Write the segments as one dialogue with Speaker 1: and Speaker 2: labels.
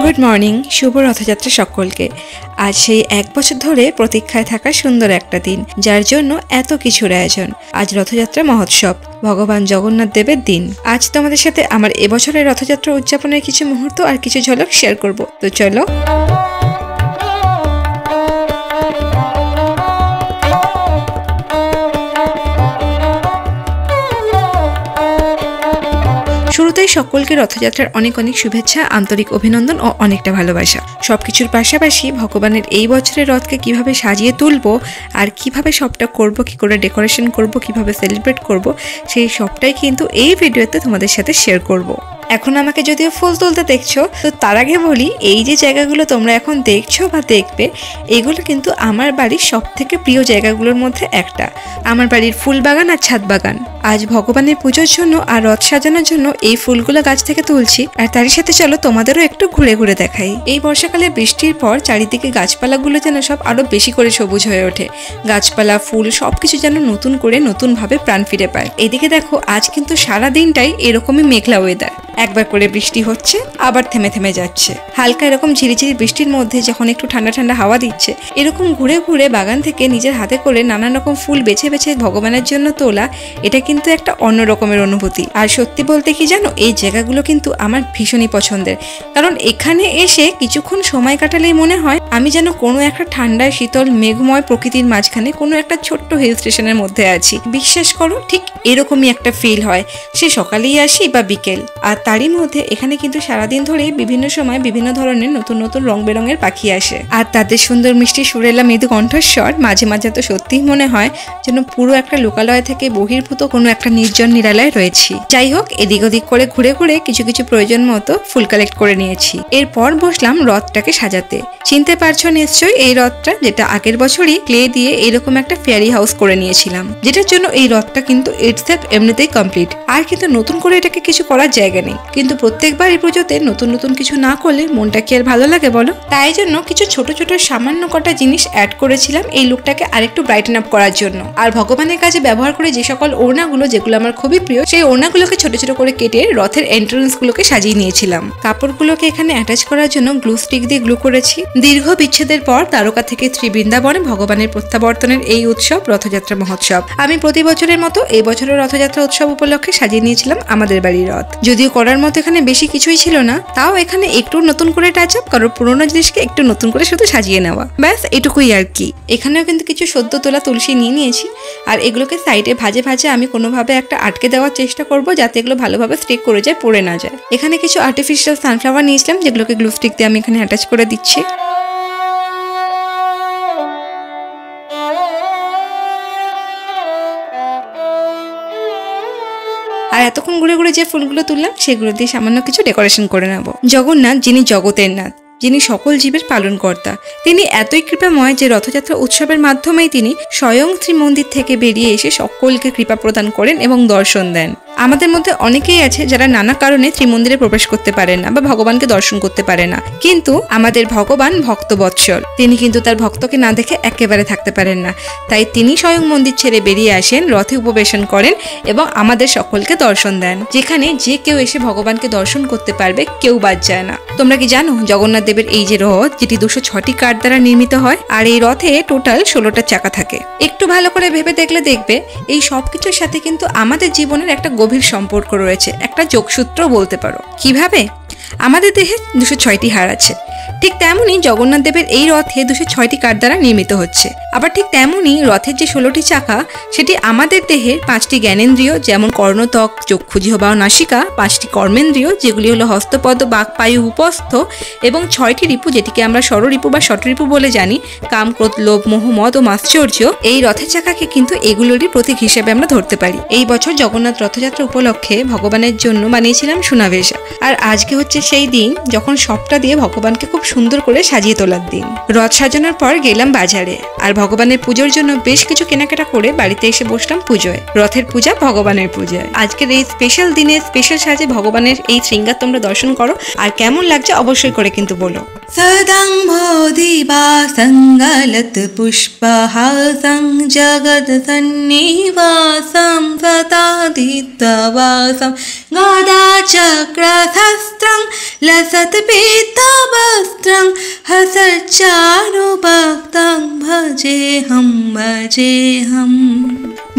Speaker 1: Good morning, শুভ রথযাত্রা সকলকে। আজ সেই এক বছর ধরে প্রতীক্ষায় থাকা সুন্দর একটা দিন, যার জন্য এত কিছুর আয়োজন। আজ রথযাত্রা মহোৎসব, ভগবান জগন্নাথ দেবের দিন। আজ তোমাদের সাথে আমার এবছরের রথযাত্রা উদযাপনের কিছু মুহূর্ত আর কিছু ঝলক শেয়ার করব। তো চলো। শুরুতেই সকলকে রথযাত্রার অনেক অনেক শুভেচ্ছা, আন্তরিক অভিনন্দন ও অনেকটা ভালোবাসা। সবকিছুর পাশাপাশি ভগবানের এই বছরের রথকে কিভাবে সাজিয়ে তুলবো আর কিভাবে সবটা করব, কি করে ডেকোরেশন করব, কিভাবে সেলিব্রেট করব, সেই সবটাই কিন্তু এই ভিডিওতে তোমাদের সাথে শেয়ার করব। এখন আমাকে যদিও ফুল তুলতে দেখছো, তো তার আগে বলি, এই যে জায়গাগুলো তোমরা এখন দেখছো বা দেখবে, এগুলো কিন্তু আমার বাড়ির সব থেকে প্রিয় জায়গাগুলোর মধ্যে একটা। আমার বাড়ির ফুল বাগান আর ছাদ বাগান। আজ ভগবানের পুজোর জন্য আর রথ সাজানোর জন্য এই ফুলগুলো গাছ থেকে তুলছি, আর তারই সাথে চলো তোমাদেরও একটু ঘুরে ঘুরে দেখাই। এই বর্ষাকালে বৃষ্টির পর চারিদিকে গাছপালাগুলো যেন সব আরো বেশি করে সবুজ হয়ে ওঠে। গাছপালা, ফুল সবকিছু যেন নতুন করে নতুন ভাবে প্রাণ ফিরে পায়। এদিকে দেখো, আজ কিন্তু সারা দিনটাই এরকমই মেঘলা ওয়েদার। একবার করে বৃষ্টি হচ্ছে, আবার থেমে থেমে যাচ্ছে। হালকা এরকম ঝিরিঝিরি বৃষ্টির মধ্যে যখন একটু ঠান্ডা ঠান্ডা হাওয়া দিচ্ছে, এরকম ঘুরে ঘুরে বাগান থেকে নিজের হাতে করে নানান রকম ফুল বেছে বেছে ভগবানের জন্য তোলা, এটা কিন্তু একটা অন্য রকমের অনুভূতি। আর সত্যি বলতে কি জানো, এই জায়গাগুলো কিন্তু আমার ভীষণই পছন্দের। কারণ এখানে এসে কিছুক্ষণ সময় কাটালেই মনে হয় আমি যেন কোনো একটা ঠান্ডা শীতল মেঘময় প্রকৃতির মাঝখানে কোনো একটা ছোট্ট হিল স্টেশনের মধ্যে আছি। বিশ্বাস করো, ঠিক এরকমই একটা ফিল হয়, সে সকালেই আসি বা বিকেল। আর তারই মধ্যে এখানে কিন্তু সারাদিন ধরেই বিভিন্ন সময় বিভিন্ন ধরনের নতুন নতুন রং বেরঙের পাখি আসে, আর তাদের সুন্দর মিষ্টি সুরেলা মৃদু কণ্ঠস্বর মাঝে মাঝে তো সত্যিই মনে হয় যেন পুরো একটা লোকালয় থেকে বহির্ভূত কোনো একটা নির্জন নিরালায় রয়েছি। যাই হোক, এদিক ওদিক করে ঘুরে ঘুরে কিছু কিছু প্রয়োজন মতো ফুল কালেক্ট করে নিয়েছি। এরপর বসলাম রথটাকে সাজাতে। চিনতে পারছো নিশ্চয়ই এই রথটা, যেটা আগের বছরই ক্লে দিয়ে এরকম একটা ফেয়ারি হাউস করে নিয়েছিলাম, যেটার জন্য এই রথটা কিন্তু ইটসেলফ এমনিতেই কমপ্লিট। আর কিন্তু নতুন করে এটাকে কিছু করার জায়গা নেই। কিন্তু প্রত্যেকবার এই পুজোতে নতুন নতুন কিছু না করলে মনটা কি আর ভালো লাগে বলো? তাই জন্য কিছু ছোট ছোট সামান্য কটা জিনিস অ্যাড করেছিলাম এই লুকটাকে আরেকটু ব্রাইটেন আপ করার জন্য। আর ভগবানের কাছে ব্যবহার করে যে সকল ওড়নাগুলো, যেগুলো আমার খুবই প্রিয়, সেই ওড়নাগুলোকে ছোট ছোট করে কেটে রথের এন্ট্রান্স গুলোকে সাজিয়ে নিয়েছিলাম। কাপড়গুলোকে এখানে অ্যাটাচ করার জন্য গ্লু স্টিক দিয়ে গ্লু করেছি। দীর্ঘ বিচ্ছেদের পর দ্বারকা থেকে ত্রিবৃন্দাবনে ভগবানের প্রত্যাবর্তনের এই উৎসব রথযাত্রা মহোৎসব আমি প্রতি বছরের মতো এই বছরের রথযাত্রা উৎসব উপলক্ষে সাজিয়ে নিয়েছিলাম আমাদের বাড়ির রথ। যদিও করার মতো এখানে বেশি কিছুই ছিল না, তাও এখানে একটু নতুন করে টাচ আপ, কারণ পুরোনো জিনিসকে একটু নতুন করে শুধু সাজিয়ে নেওয়া, ব্যাস এটুকুই আর কি। এখানেও কিন্তু কিছু সদ্য তোলা তুলসী নিয়ে নিয়েছি, আর এগুলোকে সাইডে ভাজে ভাজে আমি কোনোভাবে একটা আটকে দেওয়ার চেষ্টা করব, যাতে এগুলো ভালোভাবে স্টিক করে যায়, পড়ে না যায়। এখানে কিছু আর্টিফিশিয়াল সানফ্লাওয়ার নিয়েছিলাম, যেগুলোকে গ্লু স্টিক দিয়ে আমি এখানে অ্যাটাচ করে দিচ্ছি। আর এতক্ষণ ঘুরে ঘুরে যে ফুলগুলো তুললাম, সেগুলো দিয়ে সামান্য কিছু ডেকোরেশন করে নেব। জগন্নাথ, যিনি জগতের নাথ, যিনি সকল জীবের পালনকর্তা, তিনি এতই কৃপাময় যে রথযাত্রা উৎসবের মাধ্যমেই তিনি স্বয়ং শ্রীমন্দির থেকে বেরিয়ে এসে সকলকে কৃপা প্রদান করেন এবং দর্শন দেন। আমাদের মধ্যে অনেকেই আছে যারা নানা কারণে ত্রিমন্দিরে প্রবেশ করতে পারেন না বা ভগবানকে দর্শন করতে পারে না, কিন্তু আমাদের ভগবান ভক্তবৎসল, তিনি কিন্তু তার ভক্তকে না দেখে একেবারে থাকতে পারেন না। তাই তিনি স্বয়ং মন্দির ছেড়ে বেরিয়ে আসেন, রথে উপবেশন করেন এবং আমাদের সকলকে দর্শন দেন, যেখানে যে কেউ এসে ভগবানকে দর্শন করতে পারবে, কেউ বাদ যায় না। তোমরা কি জানো, জগন্নাথ দেবের এই যে রথ, যেটি 206টি কাঠ দ্বারা নির্মিত হয়, আর এই রথে টোটাল 16টা চাকা থাকে। একটু ভালো করে ভেবে দেখলে দেখবে এই সবকিছুর সাথে কিন্তু আমাদের জীবনের একটা গভীর সম্পর্ক রয়েছে, একটা যোগসূত্র বলতে পারো। কিভাবে? আমাদের দেহে 206টি হাড় আছে, ঠিক তেমনই জগন্নাথ দেবের এই রথে 206টি কাঠ দ্বারা নির্মিত হচ্ছে। আবার ঠিক তেমনই রথের যে 16টি চাকা, সেটি আমাদের দেহের 5টি জ্ঞানেন্দ্রিয়, যেমন কর্ণত্বক, চক্ষু, জিহ্বা ও নাসিকা, 5টি কর্মেন্দ্রিয়, যেগুলি হলো হস্তপদ, বাক, পায়ু, উপস্থ, এবং 6টি রিপু, যেটিকে আমরা ষড়রিপু বা ষটরিপু বলে জানি, কাম, ক্রোধ, লোভ, মোহ, মদ ও মাৎসর্য। এই রথের চাকাকে কিন্তু এগুলোরই প্রতীক হিসেবে আমরা ধরতে পারি। এই বছর জগন্নাথ রথযাত্রা উপলক্ষে ভগবানের জন্য বানিয়েছিলাম সোনাভেশা, আর আজকে হচ্ছে সেই দিন যখন সবটা দিয়ে ভগবানকে খুব সুন্দর করে সাজিয়ে তোলার দিন। রথ সাজানোর পর গেলাম বাজারে, আর ভগবানের পুজোর জন্য বেশ কিছু কেনাকাটা করে বাড়িতে এসে বসলাম পুজোয়। রথের পূজা ভগবানের পূজায়। আজকের এই স্পেশাল দিনে স্পেশাল সাজে ভগবানের এই শৃঙ্গার তোমরা দর্শন করো, আর কেমন লাগছে অবশ্যই করে কিন্তু বলো। সদং বোধিবাসং গলত পুষ্পহাসং জগৎ সন্নিবাসং সতাদিত্যবাসং गदा चक्रशस्त्रं लसत्पीतवस्त्रं हसच्चारुभक्तं भजेऽहं।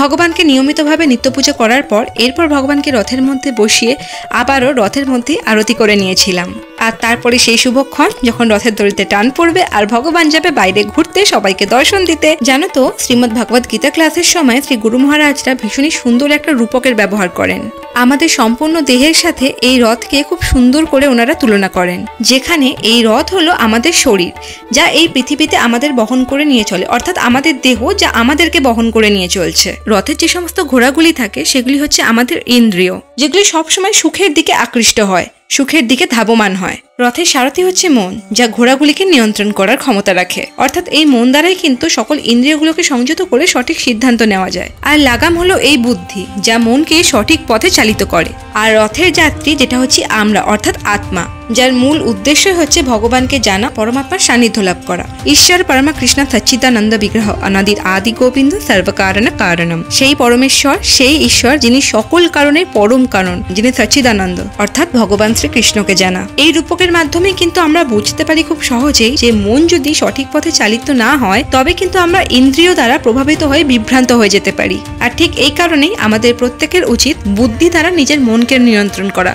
Speaker 1: ভগবানকে নিয়মিতভাবে নিত্য পূজা করার পর এরপর ভগবানকে রথের মধ্যে বসিয়ে আবারও রথের মধ্যে আরতি করে নিয়েছিলাম। আর তারপরে সেই শুভক্ষণ যখন রথের দড়িতে টান পড়বে আর ভগবান যাবে বাইরে ঘুরতে সবাইকে দর্শন দিতে। জানো তো, শ্রীমদ্ ভাগবত গীতা ক্লাসের সময় শ্রী গুরু মহারাজরা ভীষণই সুন্দর একটা রূপকের ব্যবহার করেন। আমাদের সম্পূর্ণ দেহের সাথে এই রথকে খুব সুন্দর করে ওনারা তুলনা করেন, যেখানে এই রথ হলো আমাদের শরীর, যা এই পৃথিবীতে আমাদের বহন করে নিয়ে চলে, অর্থাৎ আমাদের দেহ যা আমাদেরকে বহন করে নিয়ে চলছে। রথের যে সমস্ত ঘোড়াগুলি থাকে সেগুলি হচ্ছে আমাদের ইন্দ্রিয়, যেগুলি সবসময় সুখের দিকে আকৃষ্ট হয়, সুখের দিকে ধাবমান হয়। রথের সারথি হচ্ছে মন, যা ঘোড়াগুলিকে নিয়ন্ত্রণ করার ক্ষমতা রাখে। অর্থাৎ এই মন দ্বারাই কিন্তু সকল ইন্দ্রিয়গুলোকে সংযত করে সঠিক সিদ্ধান্ত নেওয়া যায়। আর লাগাম হলো এই বুদ্ধি, যা মনকে সঠিক পথে চালিত করে। আর রথের যাত্রী যেটা হচ্ছে আমরা, অর্থাৎ আত্মা, যার মূল উদ্দেশ্য হচ্ছে ভগবানকে জানা, পরমাত্মার সান্নিধ্য লাভ করা। ঈশ্বর পরমা কৃষ্ণ সচ্চিদানন্দ বিগ্রহ অনাদির আদি গোবিন্দ সর্বকারণ কারণম। সেই পরমেশ্বর, সেই ঈশ্বর যিনি সকল কারণের পরম কারণ, যিনি সচ্চিদানন্দ, অর্থাৎ ভগবান শ্রীকৃষ্ণকে জানা। এই রূপকের মাধ্যমে কিন্তু আমরা বুঝতে পারি খুব সহজেই যে মন যদি সঠিক পথে চালিত না হয় তবে কিন্তু আমরা ইন্দ্রিয় দ্বারা প্রভাবিত হয়ে বিভ্রান্ত হয়ে যেতে পারি। আর ঠিক এই কারণেই আমাদের প্রত্যেকের উচিত বুদ্ধি দ্বারা নিজের মনকে নিয়ন্ত্রণ করা।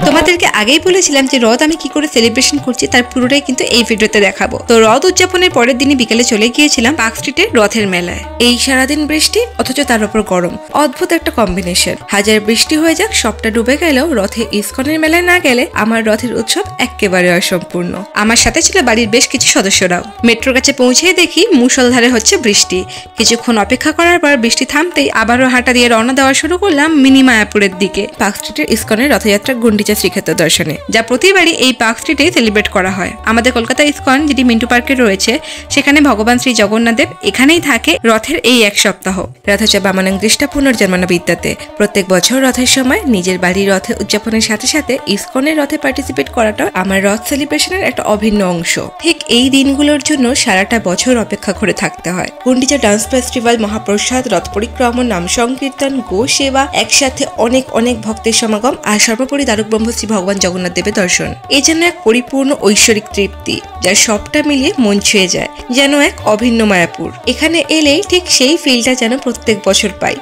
Speaker 1: তোমাদেরকে আগেই বলেছিলাম যে রথ আমি কি করে সেলিব্রেশন করছি তার পুরোটাই কিন্তু এই ভিডিওতে দেখাবো। তো রথ উদযাপনের পরের দিনই বিকেলে চলে গিয়েছিলাম পার্ক স্ট্রিটের রথের মেলায়। এই সারাদিন বৃষ্টি, অথচ তার উপর গরম, অদ্ভুত একটা কম্বিনেশন। হাজার বৃষ্টি হয়ে যাক, সবটা ডুবে গেলেও রথে ইসকনের মেলায় না গেলে আমার রথের উৎসব একেবারে অসম্পূর্ণ। আমার সাথে ছিল বাড়ির বেশ কিছু সদস্যরাও। মেট্রোর কাছে পৌঁছেই দেখি মুষলধারে হচ্ছে বৃষ্টি। কিছুক্ষণ অপেক্ষা করার পর বৃষ্টি থামতেই আবারও হাঁটা দিয়ে রওনা দেওয়া শুরু করলাম মিনি মায়াপুরের দিকে, পার্ক স্ট্রিটের ইসকনের রথযাত্রা গুন্ডিচা শ্রীক্ষেত্র দর্শনে, যা প্রতিবারই এই পার্ক স্ট্রিটে সেলিব্রেট করা হয়। আমাদের কলকাতা ইসকন, যেটি মিন্টু পার্কে রয়েছে, সেখানে ভগবান শ্রী জগন্নাথদেব এখানেই থাকে রথের এই এক সপ্তাহ। রথচ বামানং দৃষ্টা পুনর্জন্মন বিদ্যাতে। প্রত্যেক বছর রথের সময় নিজের বাড়ির রথে উদযাপনের সাথে সাথে ইসকনের রথে পার্টিসিপেট করাটা আমার রথ সেলিব্রেশনের একটা অভিন্ন অংশ। ঠিক এই দিনগুলোর জন্য সারাটা বছর অপেক্ষা করে থাকতে হয়। গুন্ডিচা ডান্স ফেস্টিভ্যাল, মহাপ্রসাদ, রথ পরিক্রমণ, নাম সংকীর্তন, গো সেবা, একসাথে অনেক অনেক ভক্তের সমাগম, আর সর্বোপরি দ্বারক ব্রহ্ম শ্রী ভগবান জগন্নাথ দেবের দর্শন। এই যেন এক পরিপূর্ণ ঐশ্বরিক তৃপ্তি, যা সবটা মিলিয়ে মন ছুঁয়ে যায়, যেন এক অভিন্ন মায়াপুর। এখানে এলেই ঠিক সেই ফিলটা যেন প্রত্যেক বছর পাই।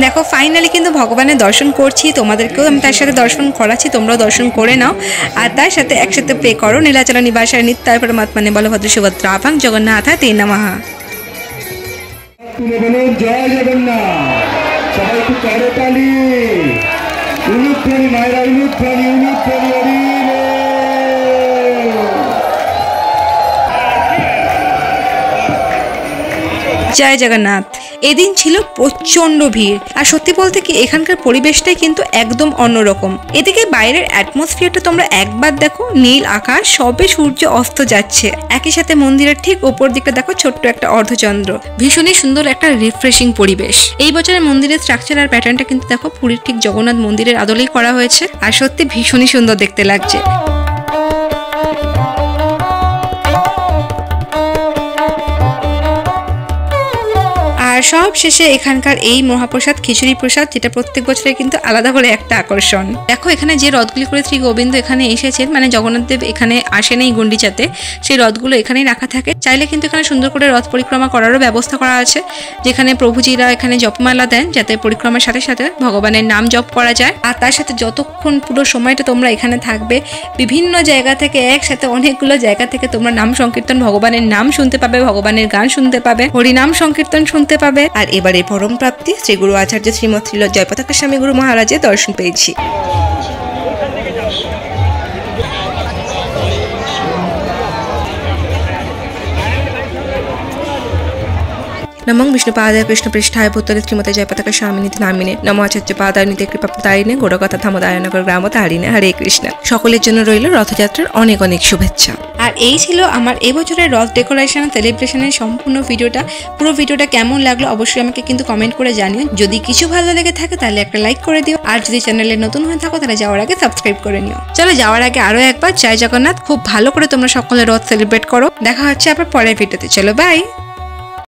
Speaker 1: দেখো ফাইনালি কিন্তু ভগবানের দর্শন করছি, তোমাদেরকেও আমি তার সাথে দর্শন করাচ্ছি, তোমরাও দর্শন করে নাও। আর তার সাথে একসাথে প্রে করো নীলাচল নিবাসায় নিত্যায় পরমাত্মনে বলভদ্র সুভদ্রাভাং জগন্নাথা তে নমঃ।
Speaker 2: জয় জগন্নাথ। সবাই একটু করতালি। উলুধ্বনি মায়েরা, উলুধ্বনি, উলুধ্বনি।
Speaker 1: জয় জগন্নাথ। এদিন ছিল প্রচন্ড ভিড়, আর সত্যি বলতে কি এখানকার পরিবেশটাই কিন্তু একদম অন্যরকম। এদিকে বাইরের অ্যাটমসফিয়ারটা তোমরা একবার দেখো, নীল আকাশ, সবে সূর্য অস্ত যাচ্ছে, একই সাথে মন্দিরের ঠিক উপর দিকে দেখো ছোট্ট একটা অর্ধচন্দ্র। ভীষণই সুন্দর একটা রিফ্রেশিং পরিবেশ। এই বছরের মন্দিরের স্ট্রাকচার আর প্যাটার্নটা কিন্তু দেখো পুরীর ঠিক জগন্নাথ মন্দিরের আদলেই করা হয়েছে, আর সত্যি ভীষণই সুন্দর দেখতে লাগছে। আর সব শেষে এখানকার এই মহাপ্রসাদ খিচুড়ি প্রসাদ, যেটা প্রত্যেক বছরে কিন্তু আলাদা করে একটা আকর্ষণ। দেখো এখানে যে রথগুলি করে শ্রী গোবিন্দ এখানে এসেছেন, মানে জগন্নাথ দেব এখানে আসেন এই গুন্ডিচাতে, সেই রথগুলো এখানেই রাখা থাকে। চাইলে কিন্তু এখানে সুন্দর করে রথ পরিক্রমা করারও ব্যবস্থা করা আছে, যেখানে প্রভুজিরা এখানে জপমালা দেন, যাতে পরিক্রমার সাথে সাথে ভগবানের নাম জপ করা যায়। আর তার সাথে যতক্ষণ পুরো সময়টা তোমরা এখানে থাকবে, বিভিন্ন জায়গা থেকে, একসাথে অনেকগুলো জায়গা থেকে তোমরা নাম সংকীর্তন, ভগবানের নাম শুনতে পাবে, ভগবানের গান শুনতে পাবে, হরিনাম সংকীর্তন শুনতে পাবে। আর এবারে পরম প্রাপ্তি শ্রী গুরু আচার্য শ্রীমৎ জয়পতাকা স্বামী গুরু মহারাজের দর্শন পেয়েছি। নমঃ বিষ্ণুপাদায় কৃষ্ণপৃষ্ঠায় ভূতলে শ্রীমতে জয়পতাকা স্বামিনীতি নামিনে নমঃ আচার্য পাদায়নিতে কৃপাপ্রদায়িনে গৌরকথা ধামোদায়নগর গ্রামতারিণে হরে কৃষ্ণ। সকলের জন্য রইল রথযাত্রার অনেক অনেক শুভেচ্ছা। আর এই ছিল আমার এবছরের রথ ডেকোরেশন সেলিব্রেশনের সম্পূর্ণ ভিডিওটা। পুরো ভিডিওটা কেমন লাগলো অবশ্যই আমাকে কিন্তু কমেন্ট করে জানিও। যদি কিছু ভালো লেগে থাকে তাহলে একটা লাইক করে দিও, আর যদি চ্যানেলে নতুন হয়ে থাকো তাহলে যাওয়ার আগে সাবস্ক্রাইব করে নিও। চলো যাওয়ার আগে আরো একবার জয় জগন্নাথ। খুব ভালো করে তোমরা সকলে রথ সেলিব্রেট করো। দেখা হচ্ছে আবার পরের ভিডিওতে। চলো বাই।